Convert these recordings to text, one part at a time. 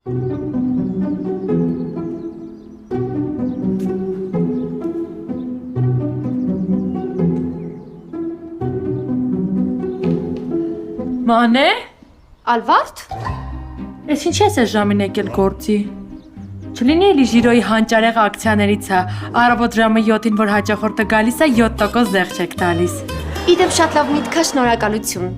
Մանե, Ալվարդ։ ես ինչ ես այս ժամին եկել գործի։ Չլինի էլի Ժիրոյի հանճարեղ ակցիաներից է, առավոտ ժամը 7-ին, որ հաճախորդը գալիս է, 7% զեղ չեք տալիս։ Իդեպ շատ լավ միտք է, շնորհակալություն։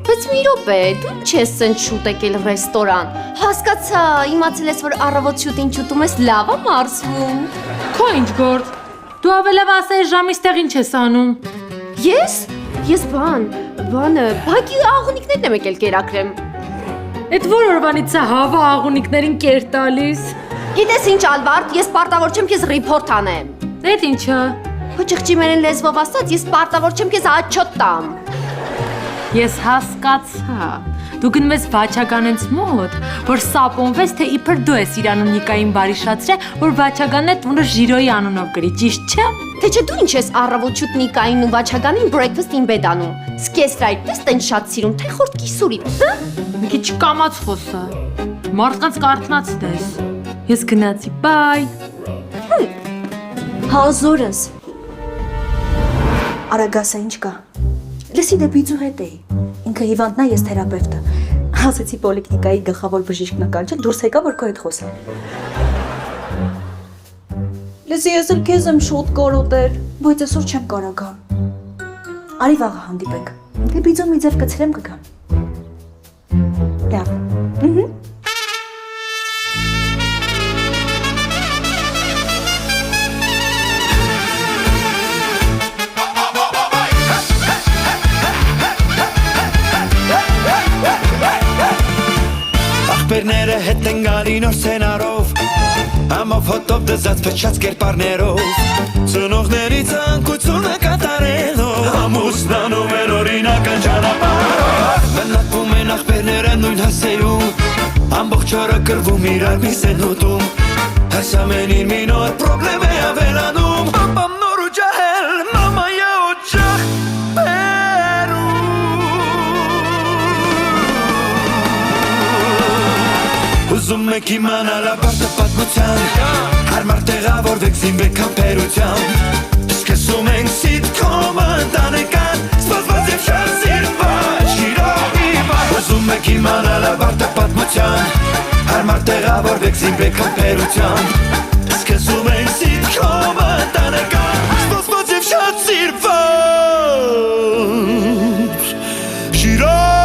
Բայց մի րոպե, դու ինչ ես սենց շուտ եկել ռեստորան։ Հասկացա, իմացել ես, որ առավոտ շուտին շուտում ես լավ է մարսվում։ Քո ինչ գործ։ Դու ավելավ ասես ժամի ստեղ ինչ ես անում։ Ես բանը, բակի աղունիկներն եմ եկել կերակրեմ։ Էդ որ օրվանից է հավա աղունիկներին կեր տալիս։ Գիտես ինչ Ալվարդ, ես պարտավոր չեմ քեզ ռիփորտ անեմ։ Էդ ինչը։ Քո ճղճիմերեն լեզվով ասած, ես պարտավոր չեմ քեզ աչոտ տամ։ Ես հասկացա։ Դու գնում ես Վաչագանենց մոտ, որ սապոնվես, թե իբր դու ես իրանում Նիկային բարիշացրել, որ Վաչագանն է տունը Ժիրոյի անունով գրի, ճիշտ չէ։ Թե չէ դու ինչ ես առավոտ շուտ Նիկային ու Վաչագանին breakfast in bed անում։ Սկեսր այդպես տեն շատ սիրուն, թե խորտ կիսուրի, հա։ Մի քիչ կամաց խոսա։ Մարդկանց կարթնացնես։ Ես գնացի, բայ։ Հազորս։ Արագասա ինչ կա։ Լսի դե բիձու հետ էի։ Ինքը հիվանդն է, ես թերապևտը։ Ասեցի պոլիկլինիկայի գլխավոր բժիշկն կանչել, դուրս եկա, որ քո հետ խոսեմ։ Լսի, ես էլ քեզ եմ շուտ կորոտեր, բայց այսօր չեմ կարող գալ։ Արի վաղը հանդիպենք։ Դե բիձուն մի ձև կցրեմ կգամ։ Լավ։ Ախպերները հետ են գալի նոր սենարով Համով հոտով դզած փչած կերպարներով Ծնողների ցանկությունը կատարելով Ամուսնանում են օրինական ճանապարհով Մնացվում են ախպերները նույն հասեյում Ամբողջ օրը կռվում իրար միս են ուտում Այս ամենին մի նոր պրոբլեմ է ավելանում Պապամ նոր ու ջահել, մամայա օջախ Ուզում եք իմանալ ապարտը պատմության Հարմար տեղավորվեք զինվեք համբերության Սկսում ենք սիտկոմը ընտանեկան Սպասված և շատ սիրված Ժիրոյի վար Ուզում եք իմանալ ապարտը պատմության Հարմար տեղավորվեք զինվեք համբերության Սկսում ենք սիտկոմը ընտանեկան Սպասված և շատ սիրված Ժիրոյի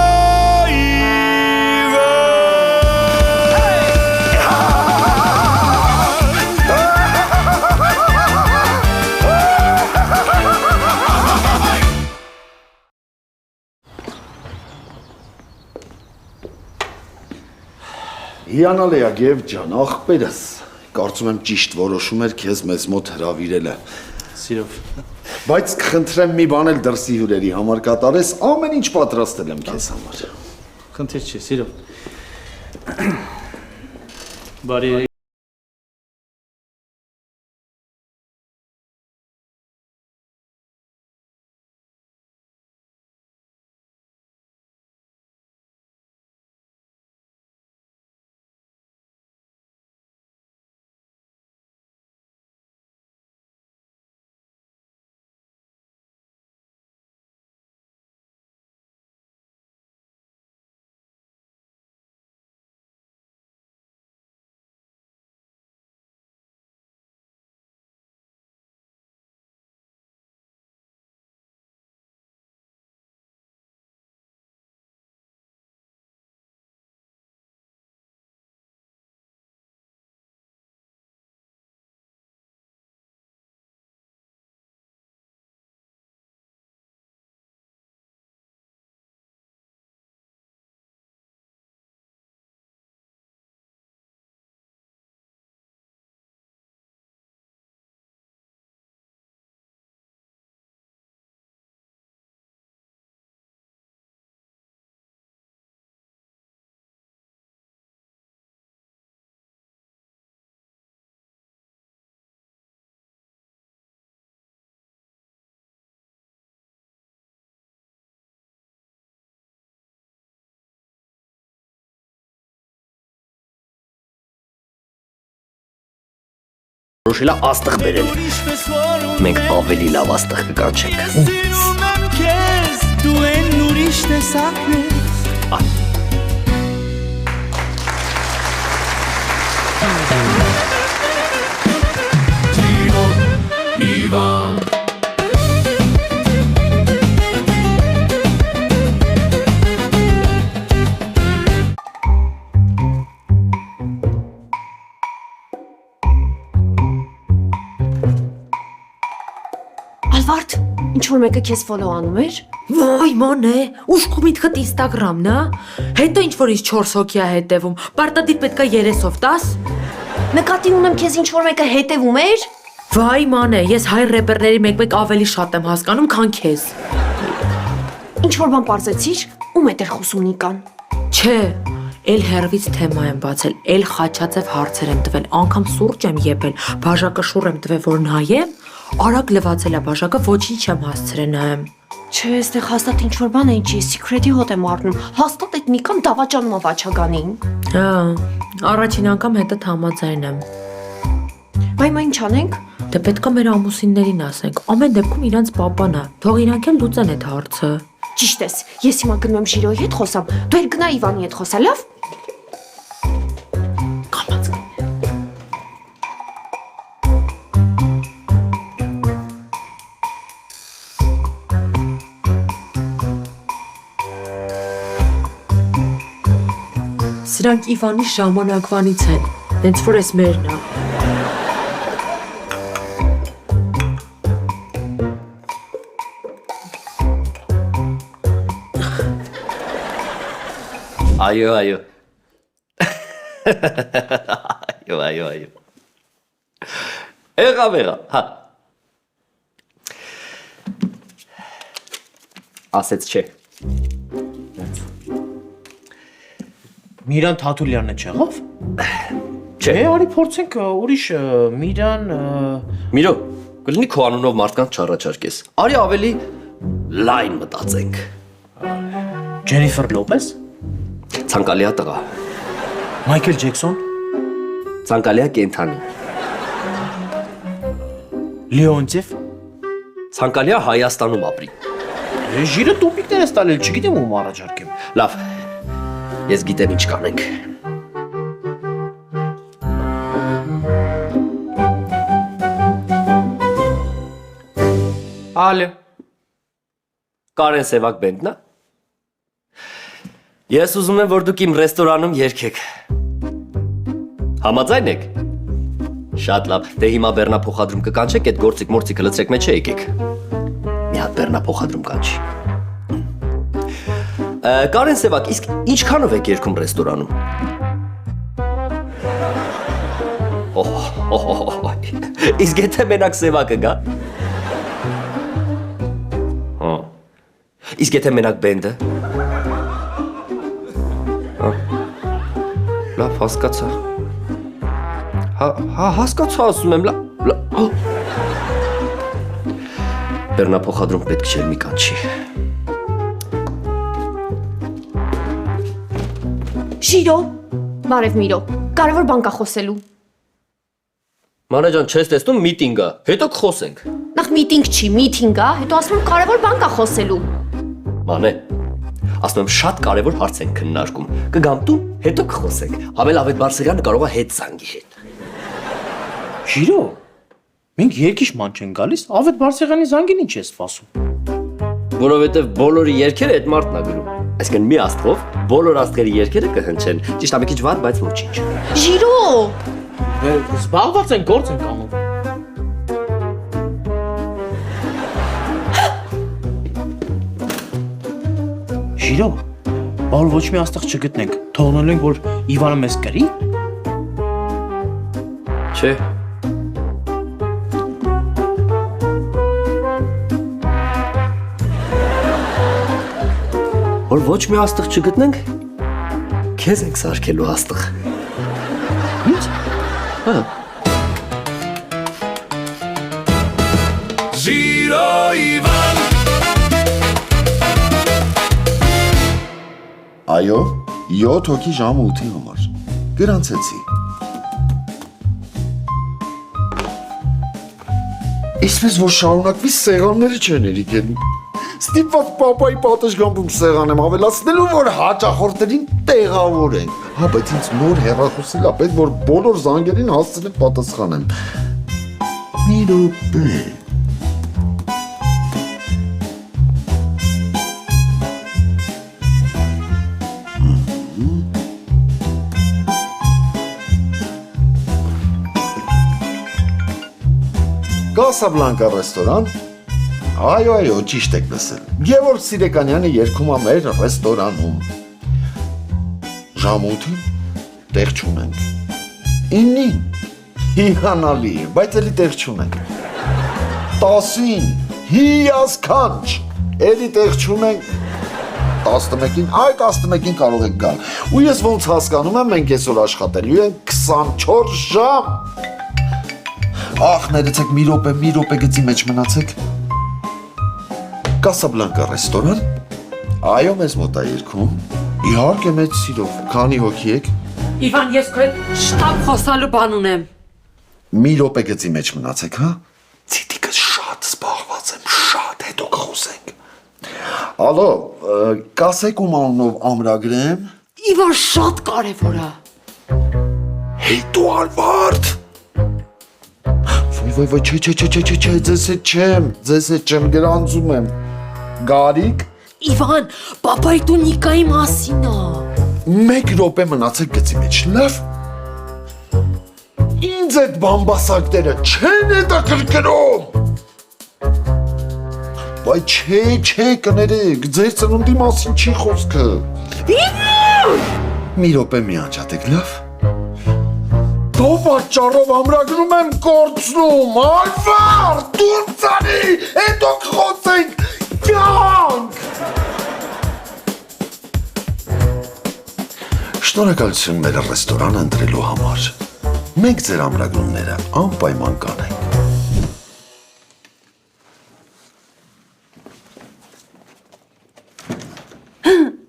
Հիանալ է Ագև ջան, աղբերս, կարծում եմ ճիշտ որոշում էր քեզ մեզ մոտ հրավիրելը։ Սիրով։ Բայց կխնդրեմ մի բան էլ դրսի հյուրերի համար կատարես, ամեն ինչ պատրաստել եմ քեզ համար։ Խնդիր չի, սիրով։ Բարի որոշել է աստղ բերել։ Մենք ավելի լավ աստղ կկանչենք։ Սիրում եմ քեզ, դու են ուրիշ տեսակն ես։ Ալվարդ, ինչ որ մեկը քեզ ֆոլո անում էր։ Վայ, մանե, ուշքու միտքդ Instagram-ն է։ Հետո ինչ որ ինձ 4 հոգի է հետևում։ Պարտադիր պետքա 30-ով տաս։ Նկատի ունեմ քեզ ինչ որ մեկը հետևում էր։ Վայ, մանե, ես հայ рэպերների մեկ-մեկ ավելի շատ եմ հասկանում, քան քեզ։ Ինչ որ բան պարզեցիր, ում է դեր խոսում Նիկան։ Չէ, էլ հերվից թեմա եմ բացել, էլ խաչածև հարցեր եմ տվել, անգամ սուրճ եմ եպել, բաժակը շուռ եմ տվել, որ նայեմ, արագ լվացել է բաժակը, ոչինչ չեմ հասցրել նայեմ։ Չէ, այստեղ հաստատ ինչ որ բան է, ինչի սիկրետի հոտ եմ առնում։ Հաստատ այդ Նիկան դավաճանում է Վաչագանին։ Հա, առաջին անգամ հետը համաձայն եմ։ Մայմա ինչ անենք։ Դե պետք է մեր ամուսիններին ասենք, ամեն դեպքում իրանց պապան է, թող իրանք էլ լուծեն այդ հարցը։ Ճիշտ ես, ես հիմա գնում եմ Ժիրոյի հետ խոսամ, դու էլ գնա Իվանի հետ խոսա, լավ։ Կամաց։ Սրանք Իվանի ժամանակվանից են, դենց որ ես մերն է։ Այո, այո։ Այո, այո, այո։ Եղավ, հա։ Ասեց չէ։ Միրան Թաթուլյանն է չեղավ։ Չէ։ Արի փորձենք ուրիշ Միրան Միրո, կլինի քո անունով մարդկանց չառաջարկես։ Արի ավելի լայն մտածենք։ Ջենիֆեր Լոպես, Ցանկալի է տղա։ Մայքլ Ջեքսոն, Ցանկալի է կենթանի։ Լեոնտիև, Ցանկալի է Հայաստանում ապրի։ Ժիրը տոպիկներ է ստալել, չգիտեմ ում առաջարկեմ։ Լավ։ Ես գիտեմ ինչ կանենք։ Ալո։ Կարեն Սևակ բենդն է։ Ես ուզում եմ, որ դուք իմ ռեստորանում երգեք։ Համաձայն եք։ Շատ լավ, դե հիմա բեռնափոխադրում կկանչեք, այդ գործիկ մորցիկը լցրեք մեջ եկեք։ Մի հատ բեռնափոխադրում կանչի։ Կարեն Սևակ, իսկ ինչքանով եք երգում ռեստորանում։ Իսկ եթե մենակ Սևակը գա։ Իսկ եթե մենակ բենդը։ Լավ, հասկացա։ Հա, հասկացա, ասում եմ, լավ։ Բեռնափոխադրում պետք չէր մի կանչի։ Ժիրո, բարև Միրո, կարևոր բան կա խոսելու։ Մանե ջան, չես տեսնում միտինգ է, հետո կխոսենք։ Նախ միտինգ չի, միտինգ է, հետո ասում եմ կարևոր բան կա խոսելու։ Մանե, ասում եմ շատ կարևոր հարց ենք քննարկում։ Կգամ տուն, հետո կխոսենք։ Ավել Ավետ Բարսեղյանը կարող է հետ զանգի հետ։ Ժիրո, մենք երկիշ ման չեն գալիս, Ավետ Բարսեղյանի զանգին ինչ ես սպասում։ Որովհետև բոլորի երգերը այդ մարդն է գրում։ Այսինքն մի աստղով բոլոր աստղերի երգերը կհնչեն։ Ճիշտ է, մի քիչ վատ, բայց ոչինչ։ Ժիրո, Զբաղված են, գործ ենք անում։ Ժիրո, բալ ոչ մի աստղ չգտնենք, թողնելու ենք, որ Իվանը մեզ կրի։ Չէ։ Որ ոչ մի աստղ չգտնենք, քեզ ենք սարքելու աստղ։ Ինչ։ Հա։ Ժիրո Իվան։ Այո, 7 հոգի ժամը 8-ի համար։ Գրանցեցի։ Այսպես որ շարունակվի սեղանները չեն երիկելու։ Ստիպված պապայի պատշգամբում սեղան եմ ավելացնելու, որ հաճախորդներին տեղավորենք։ Հա, բայց ինձ նոր հեռախոսիլ է պետք, որ բոլոր զանգերին հասցնեմ պատասխանեմ։ Մի րոպե։ Կասաբլանկա ռեստորան։ Այո, ճիշտ եք լսել։ Գևորգ Սիրեկանյանը երգում է մեր ռեստորանում։ Ժամուտին տեղ չունենք։ 9-ին հիանալի է, բայց էլի տեղ չունենք։ 10-ին հիասքանչ, էլի տեղ չունենք։ 11-ին, 11-ին կարող եք գալ։ Ու ես ոնց հասկանում եմ, մենք այսօր աշխատելու ենք 24 ժամ։ Ախ, ներեցեք մի րոպե գծի մեջ մնացեք։ Կասաբլանկա ռեստորան։ Այո, մեզ մոտ է երգում։ Իհարկե մեծ սիրով։ Քանի հոգի եք։ Իվան, ես քո հետ շտապ խոսալու բան ունեմ։ Մի րոպե գծի մեջ մնացեք, հա։ Ցիտիկս շատ զբաղված եմ, շատ հետո կխոսենք։ Ալո, կասեք ում անունով ամրագրեմ։ Իվան, շատ կարևոր է։ Հետո Ալբարտ։ Ոյ, չէ, ձեզ հետ չեմ, գրանցում եմ։ Գարիկ։ Իվան, պապայի տուն Նիկայի մասին է։ 1 րոպե մնացեք գծի մեջ, լավ։ Ինձ այդ բամբասակները չեն հետաքրքրում։ Բայ չէ, կներեք, ձեր ծնունդի մասին չի խոսքը։ Մի րոպե մի անջատեք, լավ։ Դո պատճառով ամրագրում եմ կորցնում, Ալվար, դուրցանի, հետո կխոսենք, կյանք։ Շնորհակալություն մեր ռեստորանը ընտրելու համար։ Մենք ձեր ամրագրումները անպայման կանենք։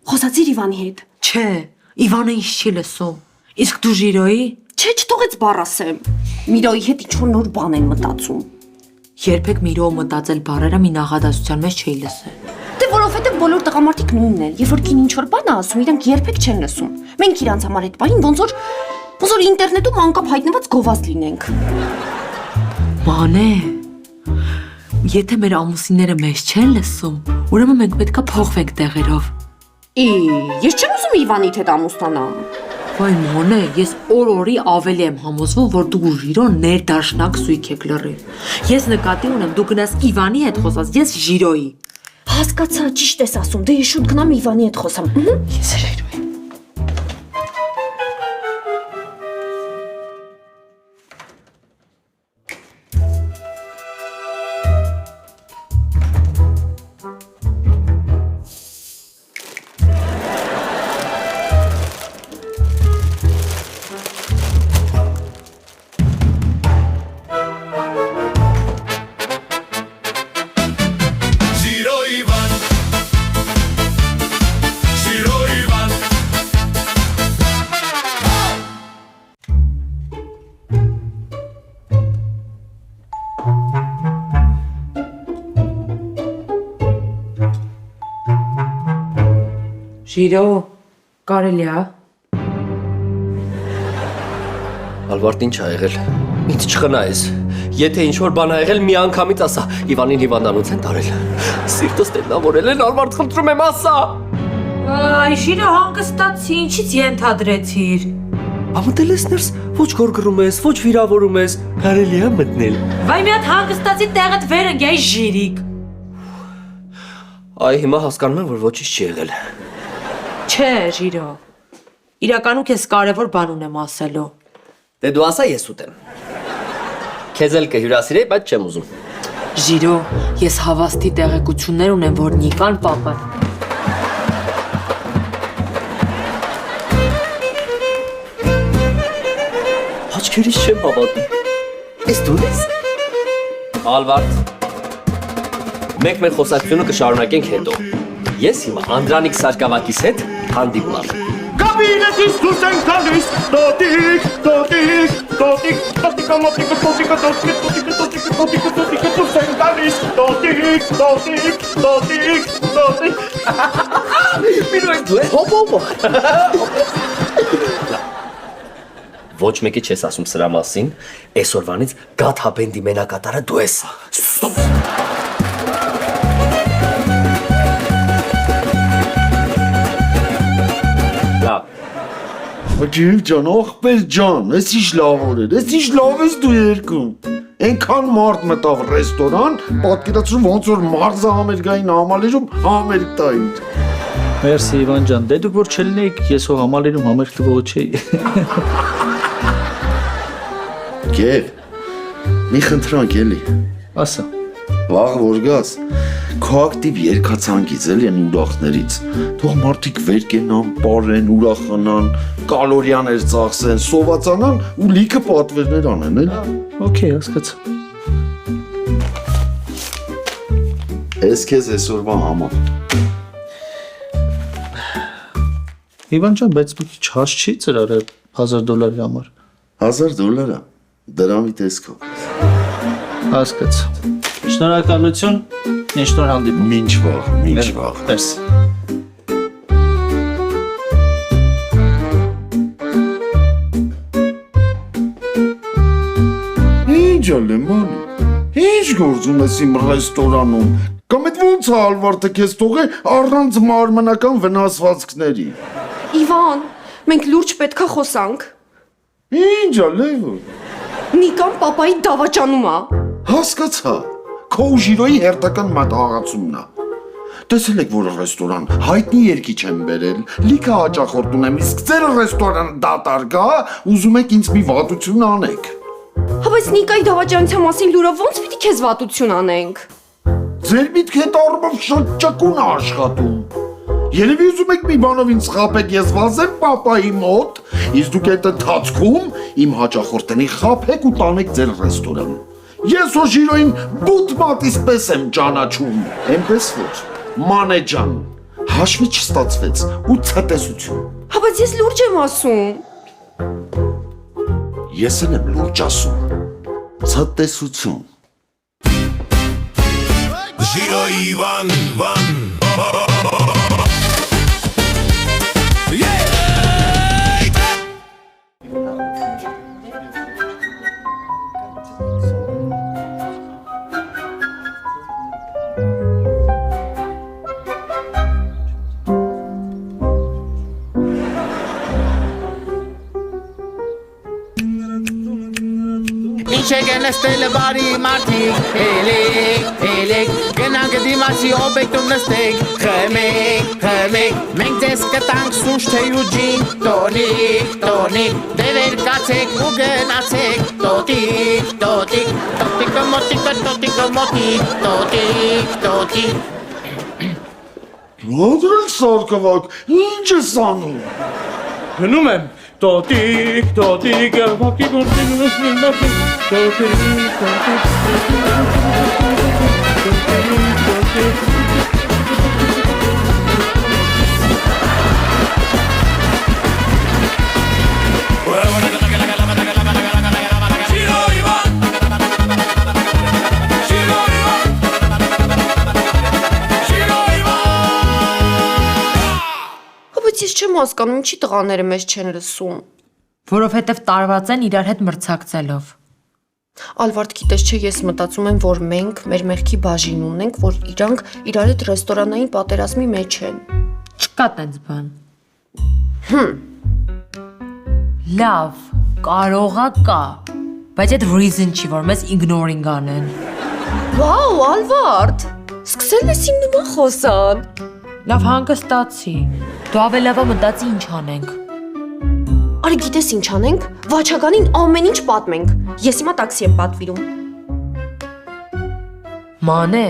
Խոսացիր Իվանի հետ։ Չէ, Իվանը ինձ չի լսում։ Իսկ դու Ժիրոյի։ Չէ, չթողեց բառ ասեմ։ Միրոյի հետ ինչ-որ նոր բան են մտածում։ Երբեք Միրոյը մտածել բառերը մի նախադասության մեջ չի լսել։ Դե որովհետև բոլոր տղամարդիկ նույնն են, երբ որ կին ինչ-որ բան է ասում, իրանք երբեք չեն լսում։ Մենք իրանց համար այդ բանին ոնց որ ինտերնետում անկապ հայտնված գովազ լինենք։ Մանե, եթե մեր ամուսինները մեզ չեն լսում, ուրեմն մենք պետքա փոխվենք տեղերով։ Ես չեմ ուզում Իվանիդ հետ ամուսնանամ։ Վայ Մանե, ես օր-օրի ավելի եմ համոզվում, որ դու Ժիրոն ներդաշնակ սույք եք լռել։ Ես նկատի ունեմ, դու գնաս Իվանի հետ խոսած, ես Ժիրոյի։ Հասկացա, ճիշտ ես ասում, դե ես շուտ գնամ Իվանի հետ խոսամ։ Ես հրայրում եմ։ Ժիրո, կարելի է։ Ալբարտ ինչ ա եղել։ Ինձ չխնայես։ Եթե ինչ-որ բան ա եղել, մի անգամից ասա։ Իվանին հիվանդանոց են տարել։ Սիրտս տետնավորել են, Ալբարտ, խնդրում եմ, ասա։ Այ Ժիրո, հանգստացի, ինչից ենթադրեցիր։ Ամտել ես ներս, ոչ գորգռում ես, ոչ վիրավորում ես, կարելի է մտնել։ Վայ մի հատ հանգստացի տեղդ վեր ընկի, այ Ժիրիկ։ Այ հիմա հասկանում եմ, որ ոչինչ չի եղել։ Չէ, Ժիրո։ Իրականում քեզ կարևոր բան ունեմ ասելու։ Դե դու ասա, ես ուտեմ։ Քեզ էլ կհյուրասիրեի, բայց չեմ ուզում։ Ժիրո, ես հավաստի տեղեկություններ ունեմ, որ Նիկան պապը։ Աչքերիս չեմ հավատում։ Էս դու ես։ Ալվարդ։ Մենք մեր խոսակցությունը կշարունակենք հետո։ Ես հիմա Անդրանիկ Սարգսակիս հետ հանդիպում եմ։ Կաբինետից դուրս ենք գալիս, տոտիկ, Միրոյ դու ես։ Հոպ։ Ոչ մեկի չես ասում սրա մասին, այսօրվանից Գաթա բենդի մենակատարը դու ես։ Ջիվ ջան, ախպեր ջան, ես ինչ լավ օրեր, ես ինչ լավ ես դու երկում։ Այնքան մարդ մտավ ռեստորան, պատկերացրու ոնց որ մարզը համերգային համալիրում համերգ տային։ Մերսի Իվան ջան, դե դուք որ չլինեիք, ես հո համալիրում համերգ տվող չէի։ Գեվ, մի խնդրանք էլի։ Ասա։ Վաղ որ գաս, քո ակտիվ երկացանկից էլի են ուրախներից։ Թող մարդիկ վեր կենան, պարեն, ուրախանան, կալորիաներ ծախսեն, սովածանան ու լիքը պատվերներ անեն, էլի։ Okay, հասկացա։ Ես քեզ այսօրվա համար։ Իվան ջան, բայց մի քիչ հաշ չի ծրարը $1000 համար։ $1000-ը դրամի տեսքով։ Հասկացա։ Շնորհակալություն, ինչ նոր հանդիպում։ Մինչ վաղ։ Մերսի։ Ինչ ալեմանի, ինչ գործում ես իմ ռեստորանում, կամ էդ ոնց է Ալվարդը քեզ թողե առանց մարմնական վնասվածքների։ Իվան, մենք լուրջ պետքա խոսանք։ Ինչ ալևը, Նիկան պապայի դավաճանում է։ հասկացա, քո ու Ժիրոյի հերթական մտահղացումն է։ Տեսել եք, որ ռեստորան հայտնի երգիչ են բերել, լիքը հաճախորդ ունեմ, իսկ ձեր ռեստորանը դատարկ է, ուզում եք ինձ մի վատություն անեք։ Հա բայց Նիկայի դավաճանության մասին լուրը ո՞նց պիտի քեզ վատություն անենք։ Ձեր միտքը այդ առումով շատ ճկուն է աշխատում։ Երևի ուզում եք մի բանով ինձ խաբեք, ես վազեմ պապայի մոտ, իսկ դուք այդ ընթացքում իմ հաճախորդների խաբեք ու տանեք ձեր ռեստորան։ Ես ու Ժիրոյին բուտմատիս պես եմ ճանաչում, այնպես որ, մանե ջան, հաշվի չստացվեց ու ցտեսություն։ Հա բայց ես լուրջ եմ ասում։ Ես էլ եմ լուրջ ասում, ցտեսություն։ Ժիրո Իվան, Չեկեն ստելը բարի մարդիկ, էլեք, գնանք դիմացի օբեկտում նստեք, խմեք, մենք ձեզ կտանք սուշ թեյ ու ջին, տոնիկ, դևեր կացեք ու գնացեք, տոտիկ, Ադրել Սարգսակ, ինչ ես անում։ Գնում եմ, տոտիկ, վակի գործին Ես չեմ հասկանում, ինչի տղաները մեզ չեն լսում։ Որովհետև տարված են իրար հետ մրցակցելով։ Ալվարդ գիտես չէ, ես մտածում եմ, որ մենք մեր մեղքի բաժին ունենք, որ իրանք իրար հետ ռեստորանային պատերազմի մեջ են։ Չկա տենց բան։ Լավ, կարողա կա, բայց այդ reason չի, որ մեզ ignoring անեն։ Վաու, Ալվարդ, սկսել ես իմ նման խոսան։ Լավ հանգստացի։ Դու ավելավա մտածի ինչ անենք։ Արի գիտես ինչ անենք, Վաչագանին ամեն ինչ պատմենք, ես հիմա տաքսի եմ պատվիրում։ Մանե,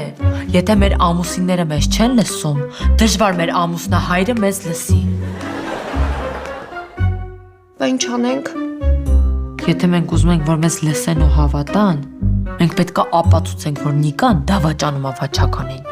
եթե մեր ամուսինները մեզ չեն լսում, դժվար մեր ամուսնահայրը մեզ լսի։ Բա ինչ անենք։ Եթե մենք ուզում ենք, որ մեզ լսեն ու հավատան, մենք պետք է ապացուցենք, որ Նիկան դավաճանում է Վաչագանին։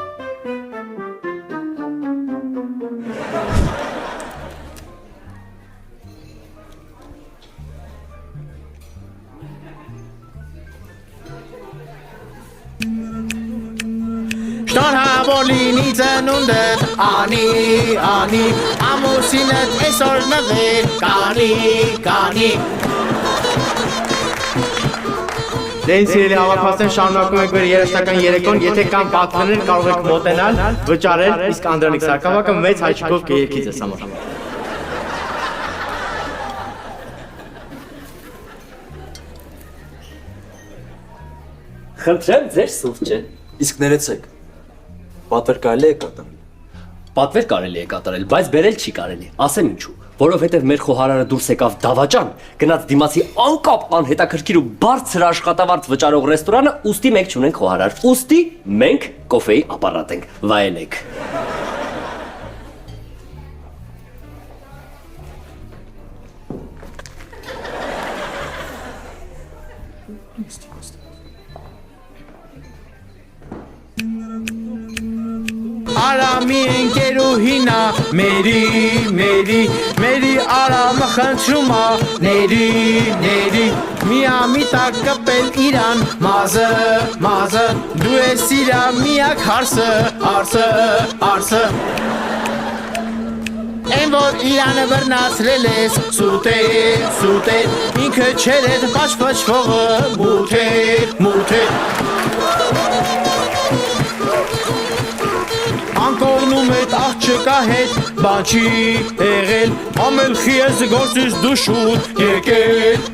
Շնորհավոր լինի ծնունդդ, անի, ամուսինդ այսօր նվեր, կանի Դե ինձ սիրելի հավաքվածներ շարունակում ենք մեր երաժշտական երեկոն, եթե կան պատվերներ կարող եք մոտենալ, վճարել, իսկ Անդրանիկ Սարգսակյանը մեծ հայչիկով կերքի ձեզ համար։ Խնդրեմ ձեր սուրճը։ Իսկ ներեցեք, պատվեր կարելի է կատարել։ Պատվեր կարելի է կատարել, բայց բերել չի կարելի։ Ասեմ ինչու։ Որովհետև մեր խոհարարը դուրս եկավ դավաճան, գնաց դիմացի անկապ անհետաքրքիր ու բարձր աշխատավարձ վճարող ռեստորանը, ուստի մենք չունենք խոհարար։ Ուստի մենք կոֆեի ապարատ ենք, վայելեք։ Արամի ընկերուհինա, մերի արամը խնդրումա, ների միամիտա կպել իրան, մազը, դու ես իրա միակ հարսը, Են որ իրանը բռնացրել ես, սուտեր, ինքը չեր էդ պաչպաչվողը, մութեր Անկողնում էդ աղջկա հետ, բան չի եղել, ամելխի ես գործից դու շուտ,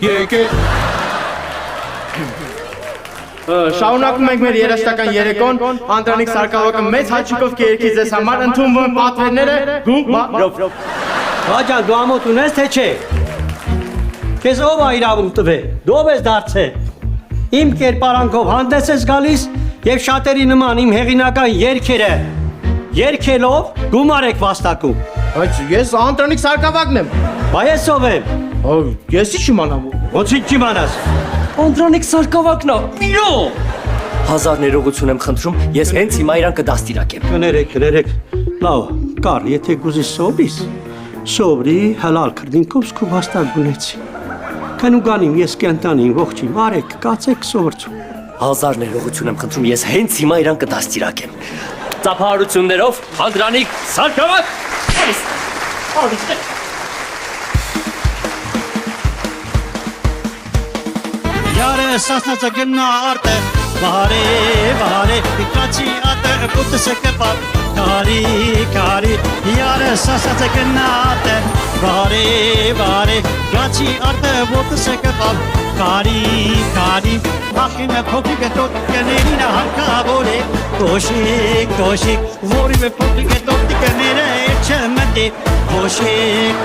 եկել Շարունակում ենք մեր երաժշտական երեկոն, Անդրանիկ Սարգսակյանը մեծ հայչիկով կերքի ձեզ համար, ընդունվում պատվերները գումարով։ Հաջան, դու ամոթ ունես թե չէ։ Քեզ ով է իրավունք տվել, դու ով ես դարձել։ Իմ կերպարանքով հանդես ես գալիս եւ շատերի նման իմ հեղինական երգերը երգելով գումար եք վաստակում։ Բայց ես Անդրանիկ Սարգսակյանն եմ։ Բա ես ով եմ։ Ես ի՞նչ իմանամ։ Ոնց չիմանաս։ Անդրանիկ Սարգսակյանն է։ Իրո։ Հազար ներողություն եմ խնդրում, ես հենց հիմա իրան կդաստիարակեմ։ Կներեք։ Լավ, կար, եթե գուզի սովրի հալալ քրդինքով սկու վաստակ գունեցի։ Քանուգանիմ ես կենտանին ողջի, արեք, կացեք սովրցու։ Հազար ներողություն եմ խնդրում, ես հենց հիմա իրան կդաստիարակեմ։ Ծափահարություններով Անդրանիկ Սարգսակյան։ Yare sasnaca gönna arte Vare Kaçı ate kutu sekepar Kari Yare sasnaca gönna arte Vare Kaçı arte kutu sekepar Kari Akine popike tot kenina halka bole Koşik Vori ve popike tot kenine çemedi Koşik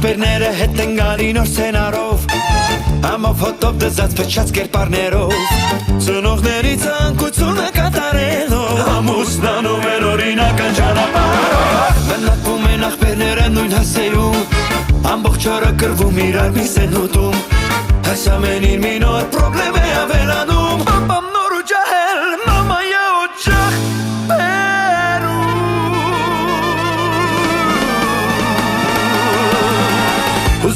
Ախպերները հետ են գալի նոր սենարով Ամով հոտով դզած փչած կերպարներով Ծնողների ցանկությունը կատարելով Ամուսնանում են օրինական ճանապարհով Բնատվում են ախպերները նույն հասեյում Ամբողջ օրը կրվում իրար մի սենուտում Այս ամենին մի նոր պրոբլեմ է ավելանում Պապամ նոր ու ջահել, մամայա օջախ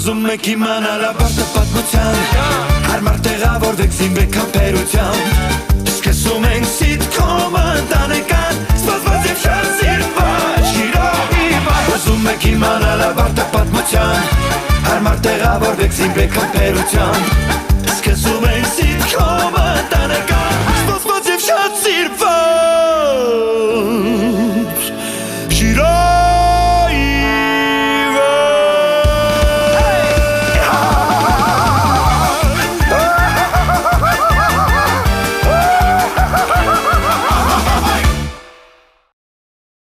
Ուզում եք իմանալ ապարտը պատմության Հարմար տեղավորվեք զինվեք համբերության Սկսում ենք սիտկոմը ընտանեկան Սպասված և շատ սիրված շիրով Ուզում եք իմանալ ապարտը պատմության Հարմար տեղավորվեք զինվեք համբերության Սկսում ենք սիտկոմը